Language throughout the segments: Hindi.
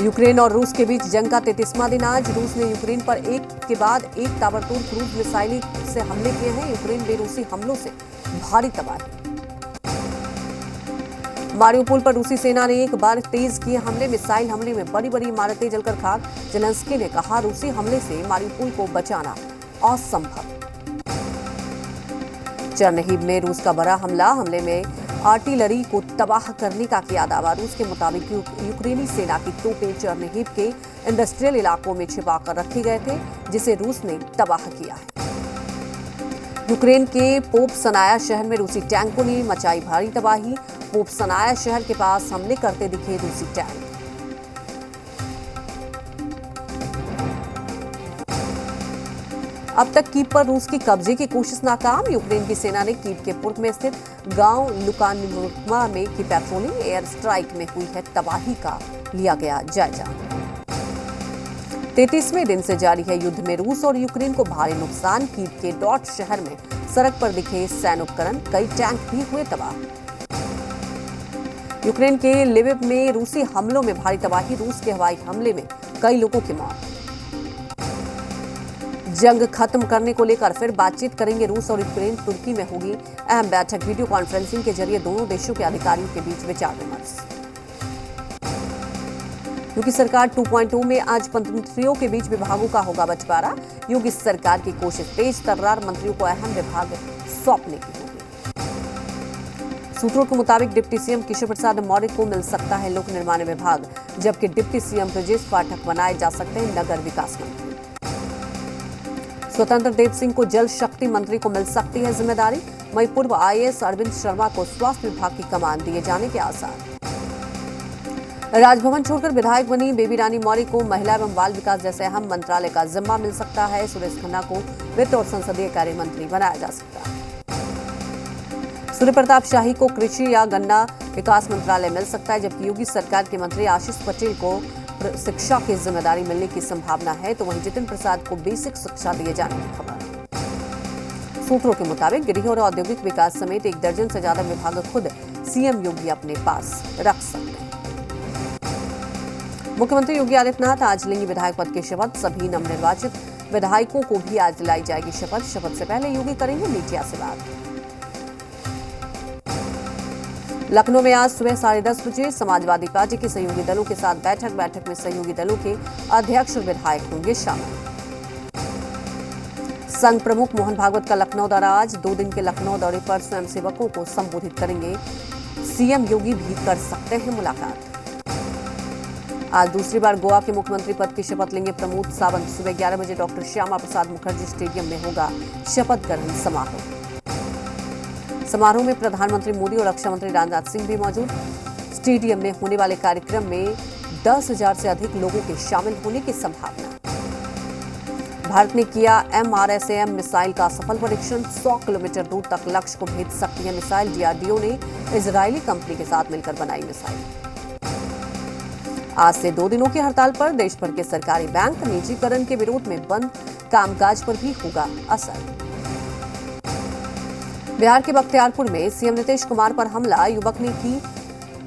यूक्रेन और रूस के बीच जंग का 33वां दिन आज। रूस ने यूक्रेन पर एक के बाद एक ताबड़तोड़ क्रूज मिसाइल से हमले किए हैं। यूक्रेन बेरूसी हमलों से भारी तबाही। मारिउपोल पर रूसी सेना ने एक बार तेज किए हमले। मिसाइल हमले में बड़ी बड़ी इमारतें जलकर खाक। जेलेंस्की ने कहा, रूसी हमले से मारिउपोल को बचाना असंभव। चरनिहिव में रूस का बड़ा हमले में आर्टिलरी को तबाह करने का किया दावा। रूस के मुताबिक यूक्रेनी सेना की तोपें चरनिहिव के इंडस्ट्रियल इलाकों में छिपाकर रखे गए थे, जिसे रूस ने तबाह किया है। यूक्रेन के पोपसनाया शहर में रूसी टैंकों ने मचाई भारी तबाही। पोपसनाया शहर के पास हमले करते दिखे रूसी टैंक। अब तक कीव पर रूस की कब्जे की कोशिश नाकाम। यूक्रेन की सेना ने कीव के पूर्व में स्थित गांव लुकानिवका में की पेट्रोलिंग एयर स्ट्राइक में हुई है तबाही का लिया गया जायजा। 33वें दिन से जारी है युद्ध में रूस और यूक्रेन को भारी नुकसान। कीव के डॉट शहर में सड़क पर दिखे सैन्य उपकरण, कई टैंक भी हुए तबाह। यूक्रेन के लिविव में रूसी हमलों में भारी तबाही। रूस के हवाई हमले में कई लोगों की मौत। जंग खत्म करने को लेकर फिर बातचीत करेंगे रूस और यूक्रेन। तुर्की में होगी अहम बैठक। वीडियो कॉन्फ्रेंसिंग के जरिए दोनों देशों के अधिकारियों के बीच विचार विमर्श। योगी सरकार 2.0 में आज मंत्रियों के बीच विभागों का होगा बंटवारा। योगी सरकार की कोशिश तेज तर्रार, मंत्रियों को अहम विभाग सौंपने की होगी। सूत्रों के मुताबिक डिप्टी सीएम किशोर प्रसाद मौर्य को मिल सकता है लोक निर्माण विभाग, जबकि डिप्टी सीएम ब्रजेश पाठक बनाए जा सकते हैं नगर विकास मंत्री। स्वतंत्र देव सिंह को जल शक्ति मंत्री को मिल सकती है जिम्मेदारी। वहीं पूर्व आईएएस अरविंद शर्मा को स्वास्थ्य विभाग की कमान दिए जाने के आसार। राजभवन छोड़कर विधायक बनी बेबी रानी मौर्य को महिला एवं बाल विकास जैसे अहम मंत्रालय का जिम्मा मिल सकता है। सुरेश खन्ना को वित्त और संसदीय कार्य मंत्री बनाया जा सकता है। सूर्य प्रताप शाही को कृषि या गन्ना विकास मंत्रालय मिल सकता है, जबकि योगी सरकार के मंत्री आशीष पटेल को शिक्षा की जिम्मेदारी मिलने की संभावना है। तो वहीं जितिन प्रसाद को बेसिक शिक्षा दिए जाने की खबर। सूत्रों के मुताबिक गृह और औद्योगिक विकास समेत 1 दर्जन से ज्यादा विभाग खुद सीएम योगी अपने पास रख सकते हैं। मुख्यमंत्री योगी आदित्यनाथ आज लेंगे विधायक पद की शपथ। सभी नवनिर्वाचित विधायकों को भी आज दिलाई जाएगी शपथ। शपथ से पहले योगी करेंगे मीडिया से बात। लखनऊ में आज सुबह 10:30 बजे समाजवादी पार्टी के सहयोगी दलों के साथ बैठक में सहयोगी दलों के अध्यक्ष और विधायक होंगे शामिल। संघ प्रमुख मोहन भागवत का लखनऊ दौरा आज। 2 दिन के लखनऊ दौरे पर स्वयंसेवकों को संबोधित करेंगे। सीएम योगी भी कर सकते हैं मुलाकात। आज दूसरी बार गोवा के मुख्यमंत्री पद की शपथ लेंगे प्रमोद सावंत। सुबह 11 बजे डॉक्टर श्यामा प्रसाद मुखर्जी स्टेडियम में होगा शपथ ग्रहण समारोह। समारोह में प्रधानमंत्री मोदी और रक्षा मंत्री राजनाथ सिंह भी मौजूद। स्टेडियम में होने वाले कार्यक्रम में 10,000 से अधिक लोगों के शामिल होने की संभावना। भारत ने किया MRSAM मिसाइल का सफल परीक्षण। 100 किलोमीटर दूर तक लक्ष्य को भेद सकती है मिसाइल। DRDO ने इजरायली कंपनी के साथ मिलकर बनाई मिसाइल। आज से 2 दिनों की हड़ताल पर देश भर के सरकारी बैंक। निजीकरण के विरोध में बंद कामकाज पर भी होगा असर। बिहार के बख्तियारपुर में सीएम नीतीश कुमार पर हमला। युवक ने की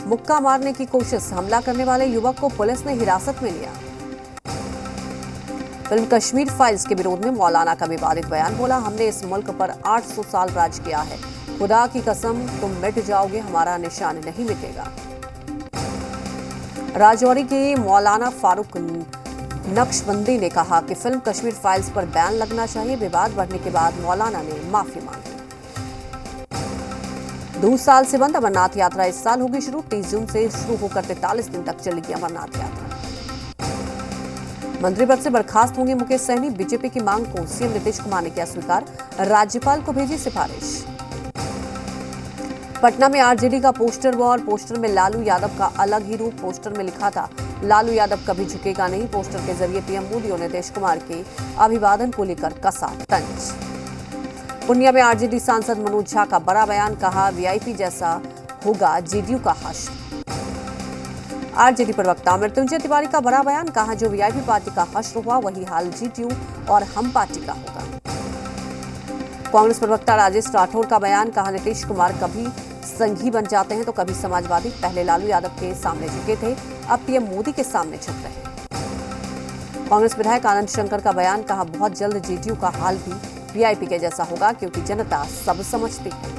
मुक्का मारने की कोशिश। हमला करने वाले युवक को पुलिस ने हिरासत में लिया। फिल्म कश्मीर फाइल्स के विरोध में मौलाना का विवादित बयान। बोला, हमने इस मुल्क पर 800 साल राज किया है। खुदा की कसम तुम मिट जाओगे, हमारा निशान नहीं मिटेगा। राजौरी के मौलाना फारूक नक्शबंदी ने कहा कि फिल्म कश्मीर फाइल्स पर बैन लगना चाहिए। विवाद बढ़ने के बाद मौलाना ने माफी मांगी। 2 साल से बंद अमरनाथ यात्रा इस साल होगी शुरू। 30 जून से शुरू होकर 43 दिन तक चलेगी अमरनाथ यात्रा। मंत्री पद से बर्खास्त होंगे मुकेश सहनी। बीजेपी की मांग को सीएम नीतीश कुमार ने किया स्वीकार। राज्यपाल को भेजी सिफारिश। पटना में आरजेडी का पोस्टर वॉर। पोस्टर में लालू यादव का अलग ही रूप। पोस्टर में लिखा था, लालू यादव कभी झुकेगा नहीं। पोस्टर के जरिए पीएम मोदी और नीतीश कुमार के अभिवादन को लेकर कसा तंज। पूर्णिया में आरजेडी सांसद मनोज झा का बड़ा बयान। कहा, वीआईपी जैसा होगा जेडीयू का हश्र। आरजेडी प्रवक्ता मृत्युंजय तिवारी का बड़ा बयान। कहा, जो वीआईपी पार्टी का हश्र हुआ वही हाल जेडीयू और हम पार्टी का होगा। कांग्रेस प्रवक्ता राजेश राठौर का बयान। कहा, नीतीश कुमार कभी संघी बन जाते हैं तो कभी समाजवादी। पहले लालू यादव के सामने झुके थे, अब पीएम मोदी के सामने छप रहे हैं। कांग्रेस विधायक आनंद शंकर का बयान, कहा बहुत जल्द जेडीयू का हाल भी वीआईपी के जैसा होगा क्योंकि जनता सब समझती है।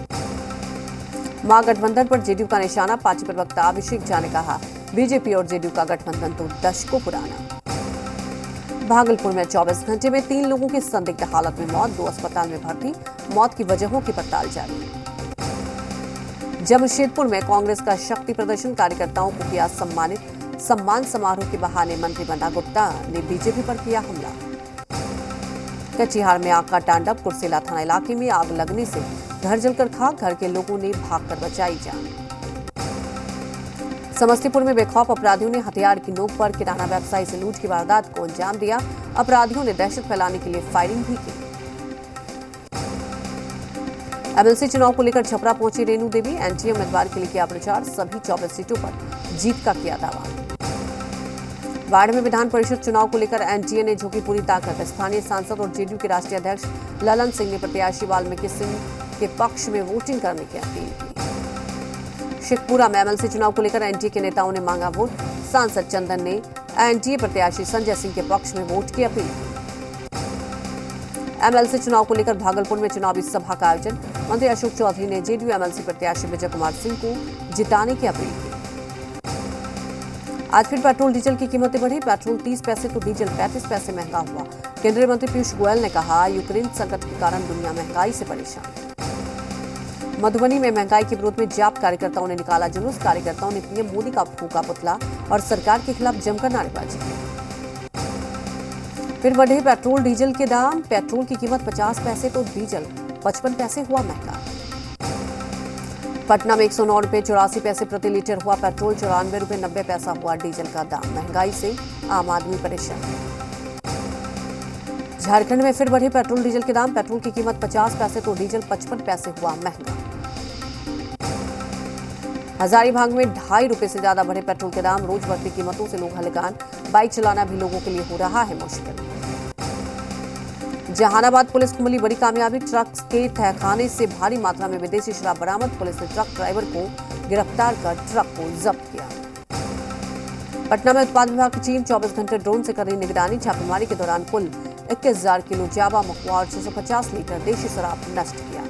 महागठबंधन पर जेडीयू का निशाना, पार्टी प्रवक्ता अभिषेक झा ने कहा बीजेपी और जेडीयू का गठबंधन तो दशकों पुराना। भागलपुर में 24 घंटे में 3 लोगों की संदिग्ध हालत में मौत, 2 अस्पताल में भर्ती, मौत की वजहों की पड़ताल जारी। जमशेदपुर में कांग्रेस का शक्ति प्रदर्शन, कार्यकर्ताओं को किया सम्मानित, सम्मान समारोह के बहाने मंत्री बंडा गुप्ता ने बीजेपी पर किया हमला। कटिहार में आग का तांडव, कुर्सेला थाना इलाके में आग लगने से घर जलकर खाक, घर के लोगों ने भागकर बचाई जान। समस्तीपुर में बेखौफ अपराधियों ने हथियार की नोक पर किराना व्यवसायी से लूट की वारदात को अंजाम दिया। अपराधियों ने दहशत फैलाने के लिए फायरिंग भी की। एमएलसी चुनाव को लेकर छपरा पहुंची रेणु देवी, एनडीए उम्मीदवार के लिए किया प्रचार, सभी 24 सीटों पर जीत का किया दावा। बाढ़ में विधान परिषद चुनाव को लेकर एनडीए ने झोंकी पूरी ताकत, स्थानीय सांसद और जेडीयू के राष्ट्रीय अध्यक्ष ललन सिंह ने प्रत्याशी वाल्मीकि सिंह के पक्ष में वोटिंग करने की अपील की। शेखपुरा में एमएलसी चुनाव को लेकर एनडीए के नेताओं ने मांगा वोट, सांसद चंदन ने एनडीए प्रत्याशी संजय सिंह के पक्ष में वोट की अपील की। एमएलसी चुनाव को लेकर भागलपुर में चुनावी सभा का आयोजन, मंत्री अशोक चौधरी ने जेडीयू एमएलसी प्रत्याशी विजय कुमार सिंह को जिताने की अपील की। आज फिर पेट्रोल डीजल की कीमतें बढ़ी, पेट्रोल 30 पैसे तो डीजल 35 पैसे महंगा हुआ। केंद्रीय मंत्री पीयूष गोयल ने कहा यूक्रेन संकट के कारण दुनिया महंगाई से परेशान। मधुबनी में महंगाई के विरोध में जाप कार्यकर्ताओं ने निकाला जुलूस, कार्यकर्ताओं ने पीएम मोदी का फूका पुतला और सरकार के खिलाफ जमकर नारेबाजी की। फिर बढ़े पेट्रोल डीजल के दाम, पेट्रोल की कीमत 50 पैसे तो डीजल 55 पैसे हुआ महंगा। पटना में 109 रुपये 84 पैसे प्रति लीटर हुआ पेट्रोल, 94 रुपये 90 पैसा हुआ डीजल का दाम। महंगाई से आम आदमी परेशान। झारखंड में फिर बढ़े पेट्रोल डीजल के दाम, पेट्रोल की कीमत 50 पैसे तो डीजल 55 पैसे हुआ महंगा। हजारीबाग में 2.5 रुपये से ज्यादा बढ़े पेट्रोल के दाम, रोज बढ़ती कीमतों से लोग हलकान, बाइक चलाना भी लोगों के लिए हो रहा है मुश्किल। जहानाबाद पुलिस को मिली बड़ी कामयाबी, ट्रक के तहखाने से भारी मात्रा में विदेशी शराब बरामद, पुलिस ने ट्रक ड्राइवर को गिरफ्तार कर ट्रक को जब्त किया। पटना में उत्पाद विभाग की टीम 24 घंटे ड्रोन से कर रही निगरानी, छापेमारी के दौरान कुल 21,000 किलो जावा महुआ और 650 लीटर देशी शराब नष्ट किया।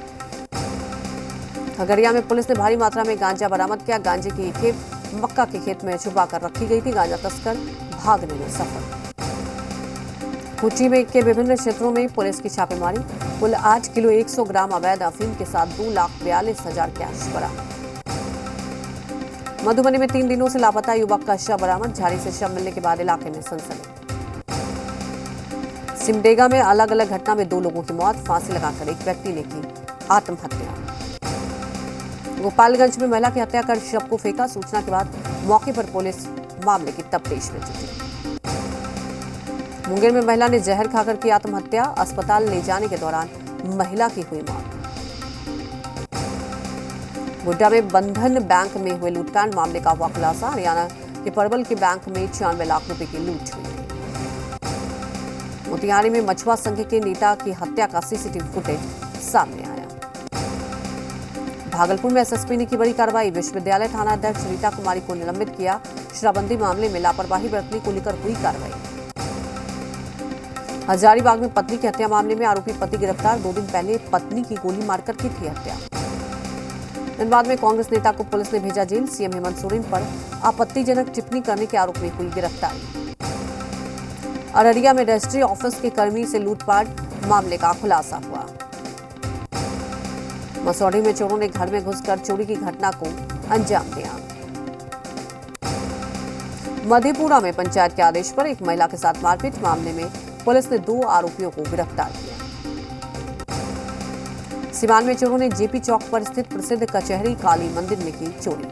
खगड़िया में पुलिस ने भारी मात्रा में गांजा बरामद किया, गांजे की एक खेप मक्का के खेत में छुपा कर रखी गई थी, गांजा तस्कर भागने में सफल। कोची में के विभिन्न क्षेत्रों में पुलिस की छापेमारी, कुल 8 किलो 100 ग्राम अवैध अफीम के साथ 2,42,000 कैश बरामद। मधुबनी में 3 दिनों से लापता युवक का शव बरामद, झाड़ी से शव मिलने के बाद इलाके में सनसनी। सिमडेगा में अलग अलग घटना में 2 लोगों की मौत, फांसी लगाकर एक व्यक्ति ने की आत्महत्या। गोपालगंज में महिला की हत्या कर शव को फेंका, सूचना के बाद मौके पर पुलिस मामले की तफ्तीश में जुटी। मुंगेर में महिला ने जहर खाकर की आत्महत्या, अस्पताल ले जाने के दौरान महिला की हुई मौत। गोड्डा में बंधन बैंक में हुए लूटकांड मामले का हुआ खुलासा, हरियाणा के परवल के बैंक में 96 लाख रुपए की लूट हुई। मोतिहारी में मछुआ संघ के नेता की हत्या का सीसीटीवी फुटेज सामने आया। भागलपुर में एसएसपी ने की बड़ी कार्रवाई, विश्वविद्यालय थाना अध्यक्ष रीता कुमारी को निलंबित किया, शराबबंदी मामले में लापरवाही बरतने को लेकर हुई कार्रवाई। हजारीबाग में पत्नी की हत्या मामले में आरोपी पति गिरफ्तार, 2 दिन पहले पत्नी की गोली मारकर की थी हत्या। धनबाद में कांग्रेस नेता को पुलिस ने भेजा जेल, सीएम हेमंत सोरेन पर आपत्तिजनक टिप्पणी करने के आरोप में हुई गिरफ्तारी। अररिया में रजिस्ट्री ऑफिस के कर्मी से लूटपाट मामले का खुलासा हुआ। मसौढ़ी में चोरों ने घर में घुसकर चोरी की घटना को अंजाम दिया। मधेपुरा में पंचायत के आदेश पर एक महिला के साथ मारपीट मामले में पुलिस ने 2 आरोपियों को गिरफ्तार किया। सिवान में चोरों ने जेपी चौक पर स्थित प्रसिद्ध कचहरी काली मंदिर में की चोरी।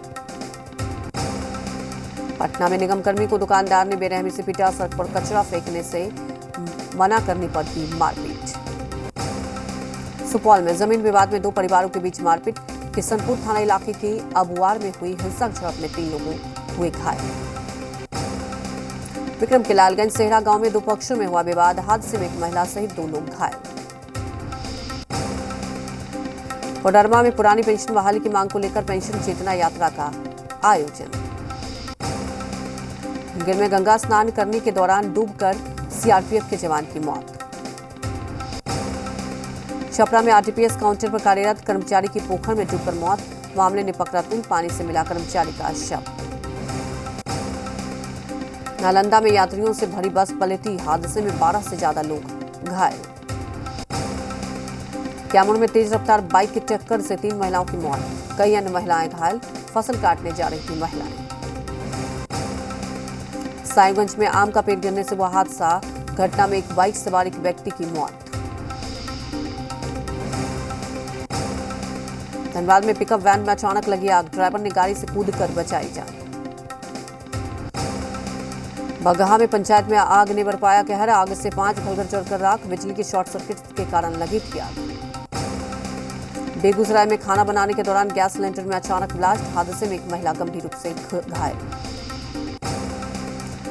पटना में निगम कर्मी को दुकानदार ने बेरहमी से पीटा, सड़क पर कचरा फेंकने से मना करने पर की मारपीट। सुपौल में जमीन विवाद में 2 परिवारों के बीच मारपीट, किशनपुर थाना इलाके के अबुआर में हुई हिंसक झड़प में 3 लोगों हुए घायल। विक्रम के लालगंज सेहरा गांव में 2 पक्षों में हुआ विवाद, हादसे में एक महिला सहित 2 लोग घायल। कोडरमा में पुरानी पेंशन बहाली की मांग को लेकर पेंशन चेतना यात्रा का आयोजन। मुंगेर में गंगा स्नान करने के दौरान डूबकर सीआरपीएफ के जवान की मौत। छपरा में आरटीपीएस काउंटर पर कार्यरत कर्मचारी की पोखर में डूबकर मौत। मामले ने पकड़ा तूल, पानी से मिला कर्मचारी का शव। नालंदा में यात्रियों से भरी बस पलटी, हादसे में 12 से ज्यादा लोग घायल। कैमूर में तेज रफ्तार बाइक की टक्कर से 3 महिलाओं की मौत, कई अन्य महिलाएं घायल। फसल काटने जा रही थी महिलाएं। साहिबगंज में आम का पेड़ गिरने से हुआ हादसा, घटना में एक बाइक सवार एक व्यक्ति की मौत। धनबाद में पिकअप वैन में अचानक लगी आग, ड्राइवर ने गाड़ी से कूदकर बचाई जान। बगहा में पंचायत में आग ने बरपाया कहर, आग से 5 घर जलकर राख, बिजली के शॉर्ट सर्किट के कारण लगी थी आग। बेगूसराय में खाना बनाने के दौरान गैस सिलेंडर में अचानक ब्लास्ट, हादसे में एक महिला गंभीर रूप से घायल।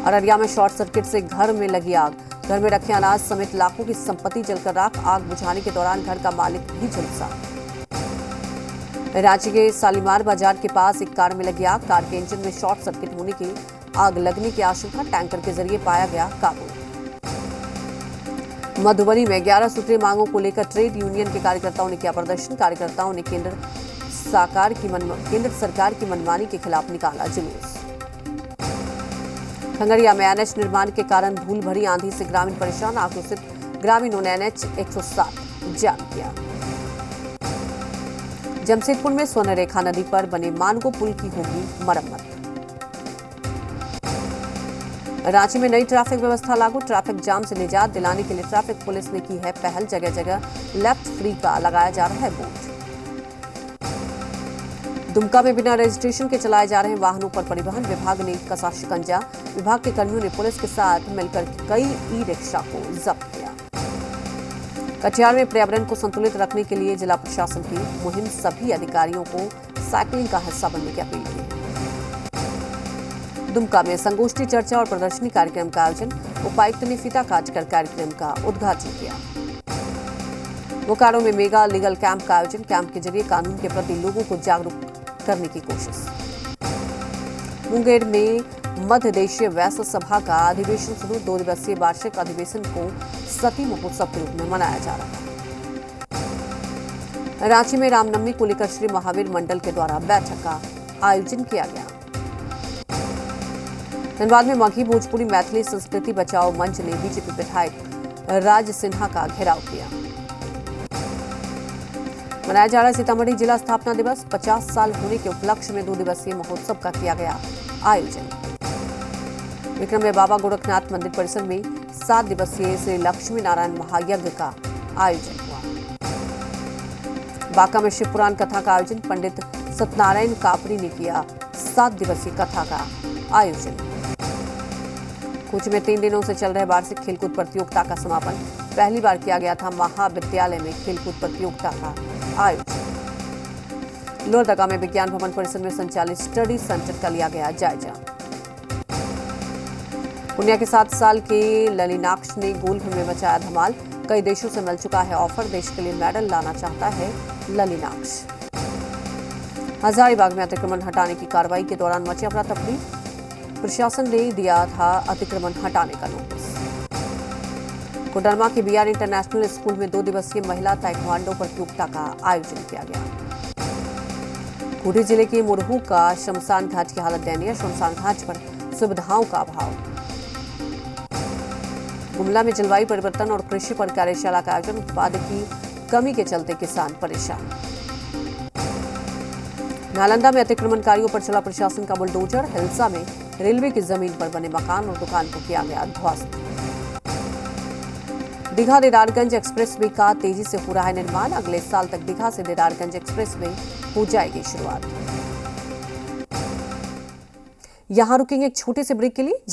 अररिया में शॉर्ट सर्किट से घर में लगी आग, घर में रखे अनाज समेत लाखों की संपत्ति जलकर राख, आग बुझाने के दौरान घर का मालिक भी झुलसा। रांची के शालीमार बाजार के पास एक कार में लगी आग, कार के इंजन में शॉर्ट सर्किट होने की आग लगने की आशंका, टैंकर के जरिए पाया गया काबू। मधुबनी में 11 सूत्रीय मांगों को लेकर ट्रेड यूनियन के कार्यकर्ताओं ने किया प्रदर्शन, कार्यकर्ताओं ने केंद्र सरकार की मनमानी के खिलाफ निकाला जुलूस। खंगड़िया में एनएच निर्माण के कारण धूल भरी आंधी से ग्रामीण परेशान, आक्रोशित ग्रामीणों ने एनएच 107 जाम किया। जमशेदपुर में स्वर्णरेखा नदी पर बने मानगो पुल की होगी मरम्मत। रांची में नई ट्रैफिक व्यवस्था लागू, ट्रैफिक जाम से निजात दिलाने के लिए ट्रैफिक पुलिस ने की है पहल, जगह जगह लेफ्ट फ्री का लगाया जा रहा है बोर्ड। दुमका में बिना रजिस्ट्रेशन के चलाए जा रहे वाहनों पर परिवहन विभाग ने कसा शिकंजा, विभाग के कर्मियों ने पुलिस के साथ मिलकर कई ई रिक्शा को जब्त किया। कटिहार में पर्यावरण को संतुलित रखने के लिए जिला प्रशासन की मुहिम, सभी अधिकारियों को साइकिलिंग का हिस्सा बनने की अपील की। दुमका में संगोष्ठी, चर्चा और प्रदर्शनी कार्यक्रम का आयोजन, उपायुक्त ने फीता काटकर कार्यक्रम का उद्घाटन किया। बोकारो में मेगा लीगल कैंप का आयोजन, कैंप के जरिए कानून के प्रति लोगों को जागरूक करने की कोशिश। मुंगेर में मध्य देशीय वैश्य सभा का अधिवेशन शुरू, 2 दिवसीय वार्षिक अधिवेशन को सती महोत्सव के रूप में मनाया जा रहा है। रांची में रामनवमी को लेकर श्री महावीर मंडल के द्वारा बैठक का आयोजन किया गया। धनबाद में मघी भोजपुरी मैथिली संस्कृति बचाओ मंच ने बीजेपी विधायक राज सिन्हा का घेराव किया। मनाया जा रहा सीतामढ़ी जिला स्थापना दिवस, 50 साल होने के उपलक्ष्य में 2 दिवसीय महोत्सव का किया गया आयोजन। विक्रम में बाबा गोरखनाथ मंदिर परिसर में 7 दिवसीय श्री लक्ष्मी नारायण महायज्ञ का आयोजन हुआ। बांका में शिव पुराण कथा का आयोजन, पंडित सत्यनारायण कापरी ने किया 7 दिवसीय कथा का आयोजन। कुछ में 3 दिनों से चल रहे वार्षिक खेलकूद प्रतियोगिता का समापन, पहली बार किया गया था महाविद्यालय में खेलकूद प्रतियोगिता का आयोजन। लोहरदगा में विज्ञान भवन परिसर में संचालित स्टडी सेंटर का लिया गया जायजा। पुनिया के 7 साल के ललिनाक्ष ने गोल्फ में मचाया धमाल, कई देशों से मिल चुका है ऑफर, देश के लिए मेडल लाना चाहता है ललिनाक्ष। हजारीबाग में अतिक्रमण हटाने की कार्रवाई के दौरान मची अफरा तफरी, प्रशासन ने दिया था अतिक्रमण हटाने का नोटिस। कोडरमा के बीआर इंटरनेशनल स्कूल में 2 दिवसीय महिला ताइक्वांडो प्रतियोगिता का आयोजन किया गया। खूंटी जिले के मुरहू का शमशान घाट की हालत दयनीय, शमशान घाट पर सुविधाओं का अभाव। गुमला में जलवायु परिवर्तन और कृषि पर कार्यशाला का आयोजन, उत्पादन की कमी के चलते किसान परेशान। नालंदा में अतिक्रमणकारियों पर चला प्रशासन का बुलडोजर, हिल्सा में रेलवे की जमीन पर बने मकान और दुकान को किया गया ध्वस्त। दीघा दीदारगंज एक्सप्रेसवे का तेजी से हो रहा है निर्माण, अगले साल तक दीघा से दीदारगंज एक्सप्रेसवे हो जाएगी शुरुआत। यहां रुकेंगे एक छोटे से ब्रेक के लिए।